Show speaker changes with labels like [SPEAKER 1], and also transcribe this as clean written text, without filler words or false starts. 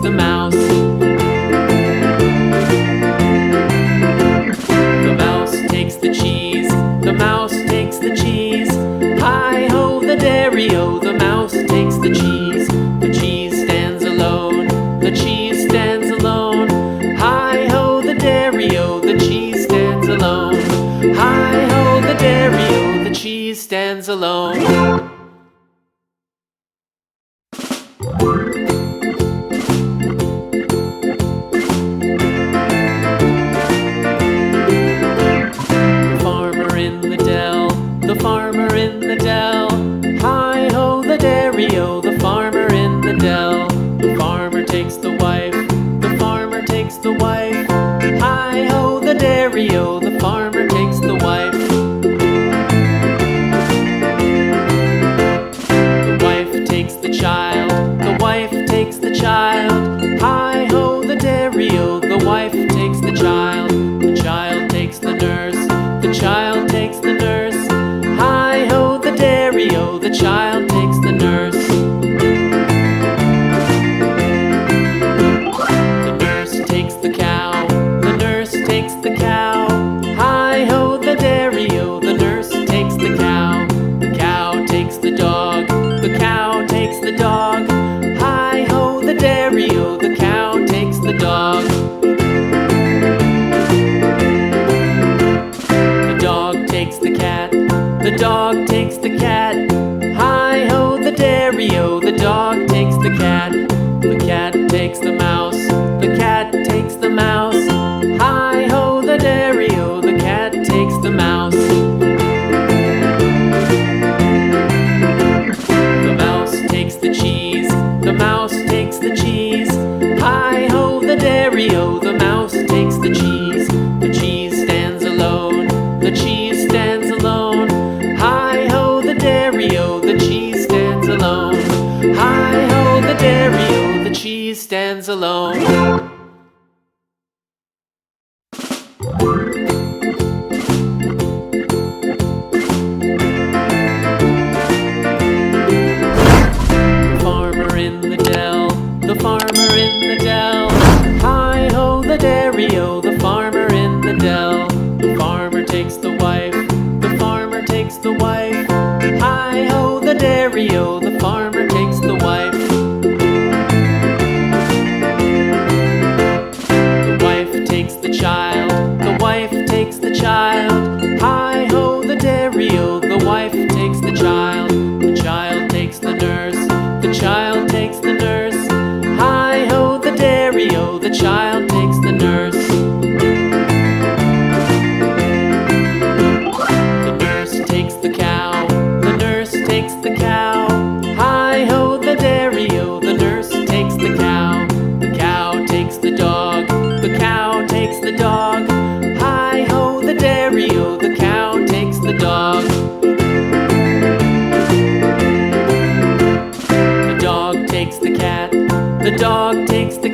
[SPEAKER 1] the mouse. The mouse takes the cheese, the mouse takes the cheese. Hi-ho, the dairy-o, the mouse takes the cheese. The cheese stands alone, the cheese stands alone. Hi-ho, the dairy-o, the cheese stands alone. Hi-ho, the dairy-o, the cheese stands alone. The farmer in the dell. Hi-ho, the dairy-o, the farmer in the dell. The farmer takes the wife, the farmer takes the wife. Hi-ho, the dairy-o, the farmer takes the wife. The wife takes the child, the wife takes the child. Hi-ho, the dairy-o, the wife takes the child. The child takes the nurse, the child takes the nurse. Hi-ho, the dairy-o, the child takes the nurse. The nurse takes the cow, the nurse takes the cow. Hi-ho, the dairy-o, the nurse takes the cow. The cow takes the dog, the cow takes the dog. Hi-ho, the dairy-o, the cow takes the dog. The dog takes the cat, the dog takes the cat. Hi-ho, the dairy-o, the dog takes the cat. The cat takes the mouse, the cat takes the mouse. Hi-ho, the dairy-o, the cat takes the mouse. The mouse takes the cheese, the mouse takes the cheese. Hi-ho, the dairy-o, the mouse takes the cheese. The cheese stands alone, the cheese stands alone. Hi-ho, the dairy-o, the cheese stands alone. Hi-ho, the dairy-o, the cheese stands alone. The farmer in the dell, the farmer in the dell. Hi-ho, the dairy-o, the farmer in the dell. The farmer takes the wife, the farmer takes the wife. Hi-ho, the dairy-o, the farmer takes the wife. The wife takes the child, the wife takes the child. Hi-ho, the dairy-o, the wife takes the child. The child takes the nurse, the child takes the nurse. Hi-ho, the dairy-o, the child takes the nurse. The nurse takes the cow, the nurse takes the cow. Hi-ho, the dairy-o, the nurse takes the cow. The cow takes the dog, the cow takes the dog. Hi-ho, the dairy-o, the cow takes the dog. The dog takes the cat, the dog takes the